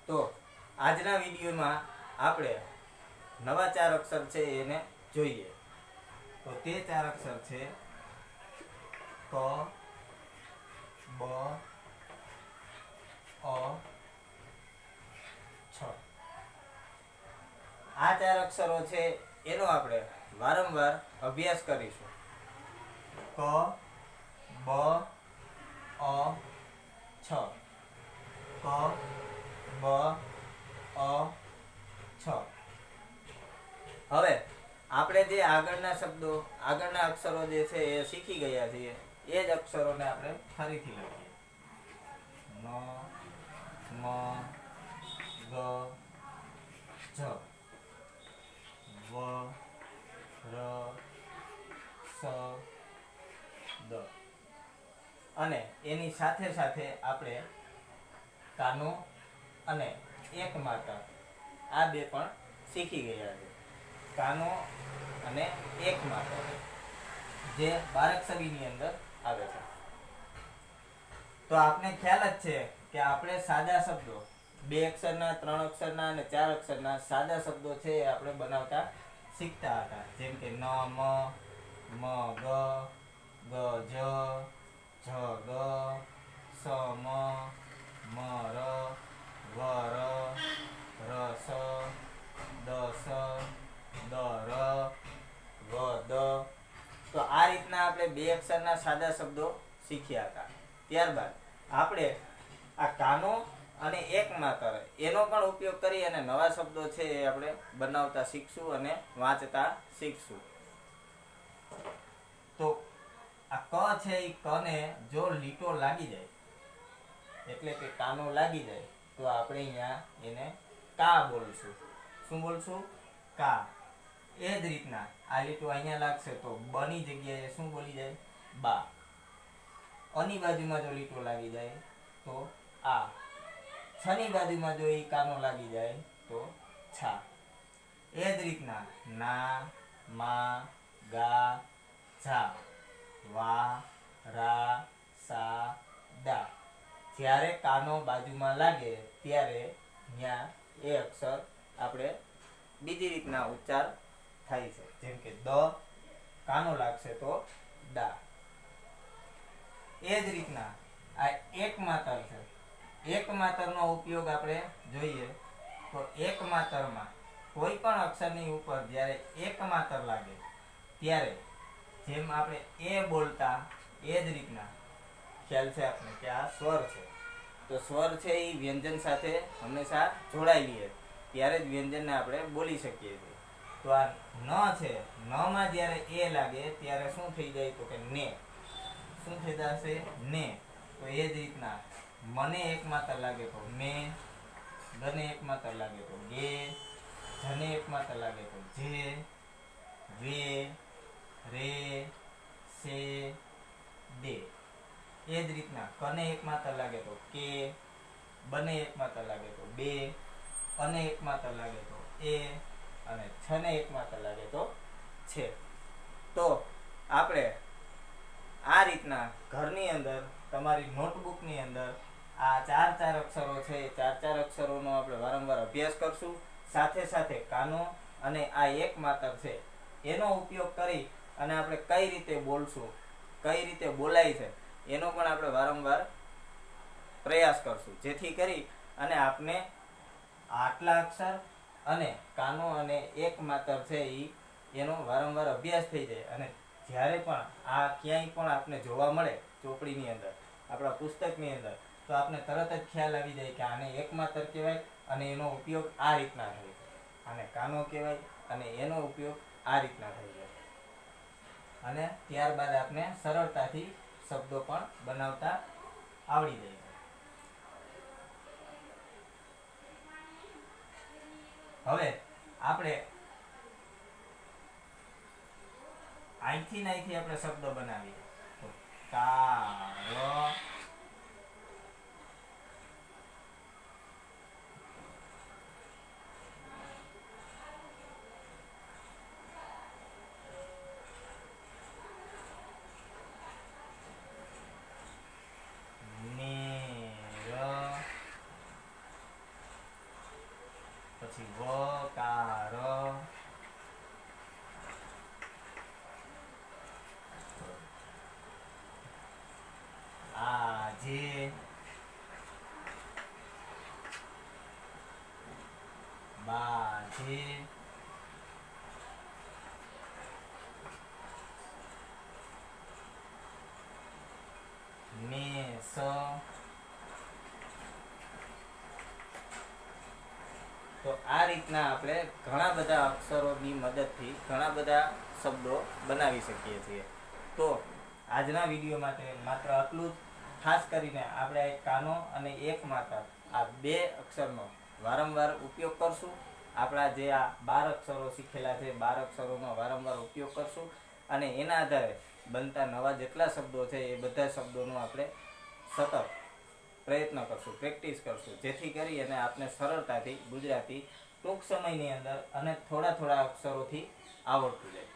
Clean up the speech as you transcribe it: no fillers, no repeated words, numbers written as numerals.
તો આજના વિડીયોમાં આપણે નવા 4 અક્ષર છે એને જોઈએ. તો તે 4 અક્ષર છે ક, બ, અ, છ. આ 4 અક્ષરો છે એનો આપણે વારંવાર અભ્યાસ કરીશું. ક, બ, અ, છ. ક, બ, અ, છ. હવે આપણે જે આગળના અક્ષરો જે છે એ શીખી ગયા છીએ એ જ અક્ષરોને આપણે ફરીથી લખીએ. ન, મ, ગ, જ, વ, ર, સ, દ. અને એની સાથે સાથે આપણે કાનો અને એક માત્ર આ બે પણ શીખી ગયા છે. કાનો અને એક માત્ર જે બારાક્ષરીની અંદર આવે છે. તો આપને ખ્યાલ જ છે કે આપણે સાદા શબ્દો 2 અક્ષરના, 3 અક્ષરના અને 4 અક્ષરના સાદા શબ્દો છે એ આપણે બનાવતા શીખતા હતા. જેમ કે ન, મ, ગ, ગ, જ, જ, ગ, સ, મ, ર, વ, ર, ર, સ, દ, સ, દ, ર, વ, દ. તો આ રીતના આપણે 2 અક્ષરના સાદા શબ્દો શીખ્યા હતા. ત્યારબાદ આપણે આ કાનો અને એક માત્ર એનો પણ ઉપયોગ કરી અને નવા શબ્દો છે એ આપણે બનાવતા શીખશું અને વાંચતા શીખશું. તો આ ક છે એ કને જો લીટો લાગી જાય એટલે કે કાનો લાગી જાય તો આપણે અહીંયા એને કા બોલશું. શું બોલશું? કા. એ જ રીતના આ લીટો અહીંયા લાગશે તો બની જગ્યાએ શું બોલી જાય? બા. અની બાજુમાં જો લીટો લાગી જાય તો આ. છની બાજુમાં જો એ કાનો લાગી જાય તો છા. એ જ રીતના ના, મા, ગા, ઝા, વા, રા, સા, દા. જ્યારે કાનો બાજુમાં લાગે ત્યારે ત્યાં એ અક્ષર આપણે બીજી રીતના ઉચ્ચાર થાય છે. જેમ કે દ કાનો લાગશે તો દા. એ જ રીતના આ એક માત્ર છે. એક માત્રનો ઉપયોગ આપણે જોઈએ તો એક માત્રમાં કોઈ પણ અક્ષરની ઉપર જ્યારે એક માત્ર લાગે ત્યારે જેમ આપણે એ બોલતા એ જ રીતના ખ્યાલ છે આપણે કે આ સ્વર છે. તો સ્વર છે એ વ્યંજન સાથે હંમેશા જોડાયેલી ત્યારે જ વ્યંજનને આપણે બોલી શકીએ છીએ. તો આ ન છે, ન માં જ્યારે એ લાગે ત્યારે શું થઈ જાય તો કે ને. શું થઈ જશે? ને. તો એ જ રીતના મને એક માત્ર લાગે તો મે, ગને એક માત્ર લાગે તો ગે, જને એક માત્ર લાગે તો જે, વે, રે, સે, દે. એ જ રીતના કને એક માત્ર લાગે તો કે, બને એક માત્ર લાગે તો બે, અને એક માત્ર લાગે તો એ, અને છને એક માત્ર લાગે તો છે. તો આપણે આ રીતના ઘરની અંદર તમારી નોટબુકની અંદર આ 4 અક્ષરો છે એ 4 અક્ષરોનો આપણે વારંવાર અભ્યાસ કરશું. સાથે સાથે કાનો અને આ એક માત્ર છે એનો ઉપયોગ કરી અને આપણે કઈ રીતે બોલશું, કઈ રીતે બોલાય છે એનો પણ આપણે વારંવાર પ્રયાસ કરશું. જેથી કરી અને આપને આટલા અક્ષર અને કાનો અને એક માત્ર છે એનો વારંવાર અભ્યાસ થઈ જાય અને જ્યારે પણ આ ક્યાંય પણ આપને જોવા મળે ચોપડીની અંદર, આપણા પુસ્તકની અંદર, તો આપને તરત જ ખ્યાલ આવી જાય કે આને એક માત્ર કહેવાય અને એનો ઉપયોગ આ રીતના થાય છે. આને કાનો કહેવાય અને એનો ઉપયોગ આ રીતના થાય છે. અને ત્યારબાદ આપને સરળતાથી શબ્દો પણ બનાવતા આવડી જાય છે. હવે આપણે અહીંથી આપણે શબ્દો બનાવીએ તો કાર, પછી વકાર, આજે, બાજે, મેષ, તો આ રીતના આપણે ઘણા બધા અક્ષરોની મદદથી ઘણા બધા શબ્દો બનાવી શકીએ છીએ. તો આજના વિડીયો માટે માત્ર આટલું જ. ખાસ કરીને આપણે એક કાનો અને એક માત્ર આ બે અક્ષરનો વારંવાર ઉપયોગ કરશું. આપણા જે આ 12 અક્ષરો શીખેલા છે 12 અક્ષરોનો વારંવાર ઉપયોગ કરશું અને એના આધારે બનતા નવા જેટલા શબ્દો છે એ બધા શબ્દોનું આપણે સતત પ્રયત્ન કરશું, પ્રેક્ટિસ કરશું, જેથી કરી અને આપને સરળતાથી ગુજરાતી ટૂંક સમયની અંદર અને થોડા થોડા અક્ષરોથી આવડતું જાય.